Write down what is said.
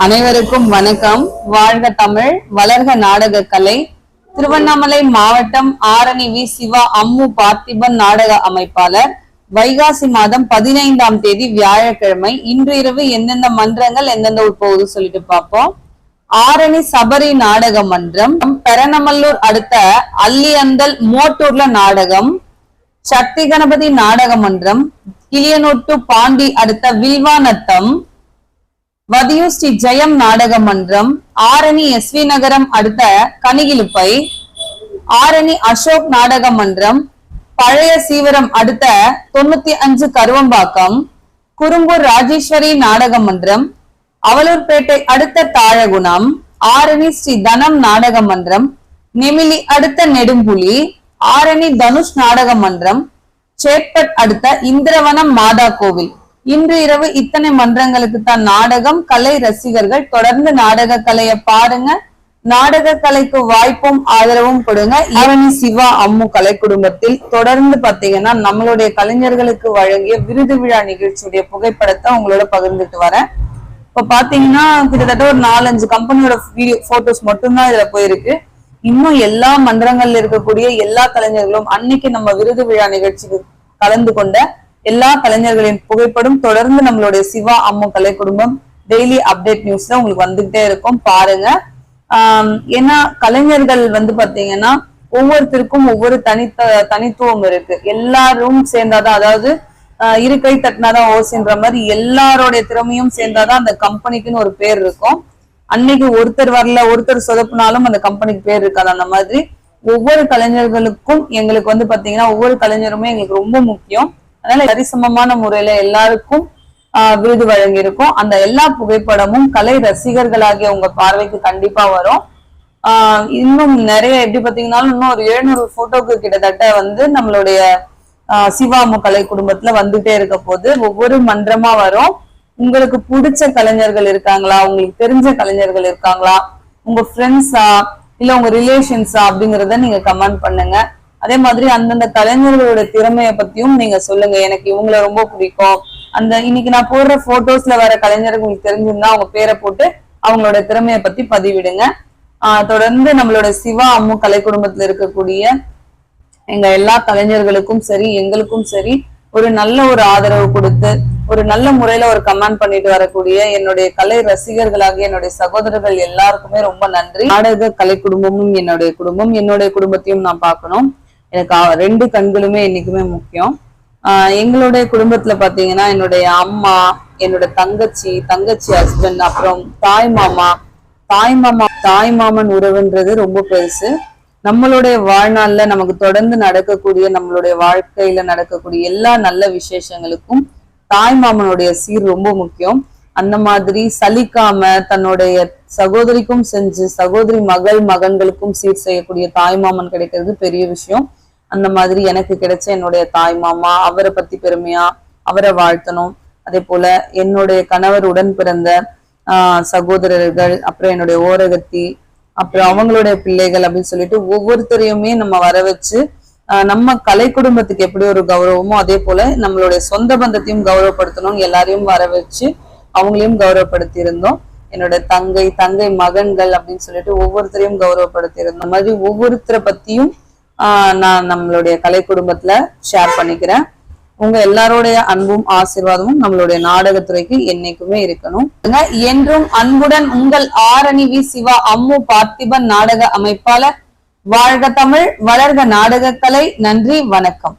அனைவருக்கும் வணக்கம். வாழ்க தமிழ், வளர்க நாடக கலை. திருவண்ணாமலை மாவட்டம் ஆரணி வி. சிவா அம்மு பார்த்திபன் நாடக அமைப்பாளர். வைகாசி மாதம் 15ஆம் தேதி வியாழக்கிழமை இன்று இரவு எந்தெந்த மன்றங்கள் எந்தெந்த உட்போகுது சொல்லிட்டு பார்ப்போம். ஆரணி சபரி நாடக மன்றம், பெரணமல்லூர் அடுத்த அல்லியந்தல் மோட்டூர்ல நாடகம், சக்தி கணபதி நாடக மன்றம், கிளியனொட்டு பாண்டி அடுத்த வில்வாநத்தம், வதியூ ஸ்ரீ ஜெயம் நாடக மன்றம், ஆரணி எஸ்.வி. நகரம் அடுத்த கனிகிலுப்பை, ஆரணி அசோக் நாடக மன்றம், பழைய சீவரம் அடுத்த 95 கருவம்பாக்கம், குறும்பூர் ராஜேஸ்வரி நாடக மன்றம், அவலூர்பேட்டை அடுத்த தாழகுணம், ஆரணி ஸ்ரீ தனம் நாடக மன்றம், நெமிலி அடுத்த நெடும்புலி, ஆரணி தனுஷ் நாடக மன்றம், சேட்பட் அடுத்த இந்திரவனம் மாதா கோவில். இன்று இரவு இத்தனை மன்றங்களுக்கு தான் நாடகம். கலை ரசிகர்கள் தொடர்ந்து நாடக கலையை பாருங்க. நாடக கலைக்கு வாய்ப்பும் ஆதரவும் கொடுங்க. ஆரணி சிவா அம்மு கலை குடும்பத்தில் தொடர்ந்து பாத்தீங்கன்னா நம்மளுடைய கலைஞர்களுக்கு வழங்கிய விருது விழா நிகழ்ச்சியுடைய புகைப்படத்தை உங்களோட பகிர்ந்துட்டு வரேன். இப்ப பாத்தீங்கன்னா கிட்டத்தட்ட ஒரு 4-5 கம்பெனியோட வீடியோ போட்டோஸ் மட்டும்தான் இதுல போயிருக்கு. இன்னும் எல்லா மன்றங்கள்ல இருக்கக்கூடிய எல்லா கலைஞர்களும் அன்னைக்கு நம்ம விருது விழா நிகழ்ச்சிக்கு கலந்து கொண்ட எல்லா கலைஞர்களின் புகைப்படம் தொடர்ந்து நம்மளுடைய சிவா அம்மு கலை குடும்பம் டெய்லி அப்டேட் நியூஸ்ல உங்களுக்கு வந்துகிட்டே இருக்கும், பாருங்க. ஏன்னா கலைஞர்கள் பாத்தீங்கன்னா ஒவ்வொருத்தருக்கும் ஒவ்வொரு தனித்துவம் இருக்கு. எல்லாரும் சேர்ந்தாதான், அதாவது இரு கை தட்டினாதான் ஓசைன்ற மாதிரி எல்லாரோடைய திறமையும் சேர்ந்தாதான் அந்த கம்பெனிக்குன்னு ஒரு பேர் இருக்கும். அன்னைக்கு ஒருத்தர் வரல, ஒருத்தர் சொதப்புனாலும் அந்த கம்பெனிக்கு பேர் இருக்காது. அந்த மாதிரி ஒவ்வொரு கலைஞர்களுக்கும் எங்களுக்கு பாத்தீங்கன்னா ஒவ்வொரு கலைஞருமே எங்களுக்கு ரொம்ப முக்கியம். அதனால சரிசமமான முறையில எல்லாருக்கும் விருது வழங்கி இருக்கும். அந்த எல்லா புகைப்படமும் கலை ரசிகர்களாகிய உங்க பார்வைக்கு கண்டிப்பா வரும். இன்னும் நிறைய எப்படி பாத்தீங்கன்னாலும் இன்னும் ஒரு 700 போட்டோக்கு கிட்டத்தட்ட நம்மளுடைய சிவாமு கலை குடும்பத்துல வந்துட்டே இருக்க போது ஒவ்வொரு மன்றமா வரும். உங்களுக்கு பிடிச்ச கலைஞர்கள் இருக்காங்களா, உங்களுக்கு தெரிஞ்ச கலைஞர்கள் இருக்காங்களா, உங்க ஃப்ரெண்ட்ஸா இல்ல உங்க ரிலேஷன்ஸா அப்படிங்கறத நீங்க கமெண்ட் பண்ணுங்க. அதே மாதிரி அந்தந்த கலைஞர்களோட திறமைய பத்தியும் நீங்க சொல்லுங்க. எனக்கு இவங்களை ரொம்ப பிடிக்கும், அந்த இன்னைக்கு நான் போடுற போட்டோஸ்ல வர கலைஞர்கள் உங்களுக்கு தெரிஞ்சிருந்தா அவங்க பேரை போட்டு அவங்களோட திறமைய பத்தி பதிவிடுங்க. தொடர்ந்து நம்மளோட சிவா அம்மு கலை குடும்பத்துல இருக்கக்கூடிய எங்க எல்லா கலைஞர்களுக்கும் சரி எங்களுக்கும் சரி ஒரு நல்ல ஒரு ஆதரவு கொடுத்து ஒரு நல்ல முறையில ஒரு கமெண்ட் பண்ணிட்டு வரக்கூடிய என்னுடைய கலை ரசிகர்களாகிய என்னுடைய சகோதரர்கள் எல்லாருக்குமே ரொம்ப நன்றி. நாடக கலை குடும்பமும் என்னுடைய குடும்பம், என்னுடைய குடும்பத்தையும் நான் பார்க்கணும். எனக்கு 2 கண்களுமே என்னைக்குமே முக்கியம். எங்களுடைய குடும்பத்துல பாத்தீங்கன்னா என்னுடைய அம்மா, என்னோட தங்கச்சி ஹஸ்பண்ட், அப்புறம் தாய்மாமன் உறவுன்றது ரொம்ப பெருசு. நம்மளுடைய வாழ்நாள்ல நமக்கு தொடர்ந்து நடக்கக்கூடிய நம்மளுடைய வாழ்க்கையில நடக்கக்கூடிய எல்லா நல்ல விசேஷங்களுக்கும் தாய்மாமனுடைய சீர் ரொம்ப முக்கியம். அந்த மாதிரி சலிக்காம தன்னுடைய சகோதரிக்கும் செஞ்சு சகோதரி மகன்களுக்கும் சீர் செய்யக்கூடிய தாய்மாமன் கிடைக்கிறது பெரிய விஷயம். அந்த மாதிரி எனக்கு கிடைச்ச என்னுடைய தாய்மாமா, அவரை பத்தி பெருமையா அவரை வாழ்த்தணும். அதே போல என்னுடைய கணவர் உடன் பிறந்த சகோதரர்கள், அப்புறம் என்னுடைய ஓரகத்தி, அப்புறம் அவங்களுடைய பிள்ளைகள் அப்படின்னு சொல்லிட்டு ஒவ்வொருத்தரையுமே நம்ம வர வச்சு நம்ம கலை குடும்பத்துக்கு எப்படி ஒரு கௌரவமோ அதே போல நம்மளுடைய சொந்த பந்தத்தையும் கௌரவப்படுத்தணும். எல்லாரையும் வர வச்சு அவங்களையும் கௌரவப்படுத்தி இருந்தோம். என்னோட தங்கை மகன்கள் அப்படின்னு சொல்லிட்டு ஒவ்வொருத்தரையும் கௌரவப்படுத்தி இருந்தோம். அந்த மாதிரி ஒவ்வொருத்தரை பத்தியும் நான் நம்மளுடைய கலை குடும்பத்துல ஷேர் பண்ணிக்கிறேன். உங்க எல்லாருடைய அன்பும் ஆசீர்வாதமும் நம்மளுடைய நாடகத்துறைக்கு என்னைக்குமே இருக்கணும். என்றும் அன்புடன் உங்கள் ஆரணி வி. சிவா அம்மு பார்த்திபன் நாடக அமைப்பாளர். வாழ்க தமிழ், வளர்க நாடக கலை. நன்றி, வணக்கம்.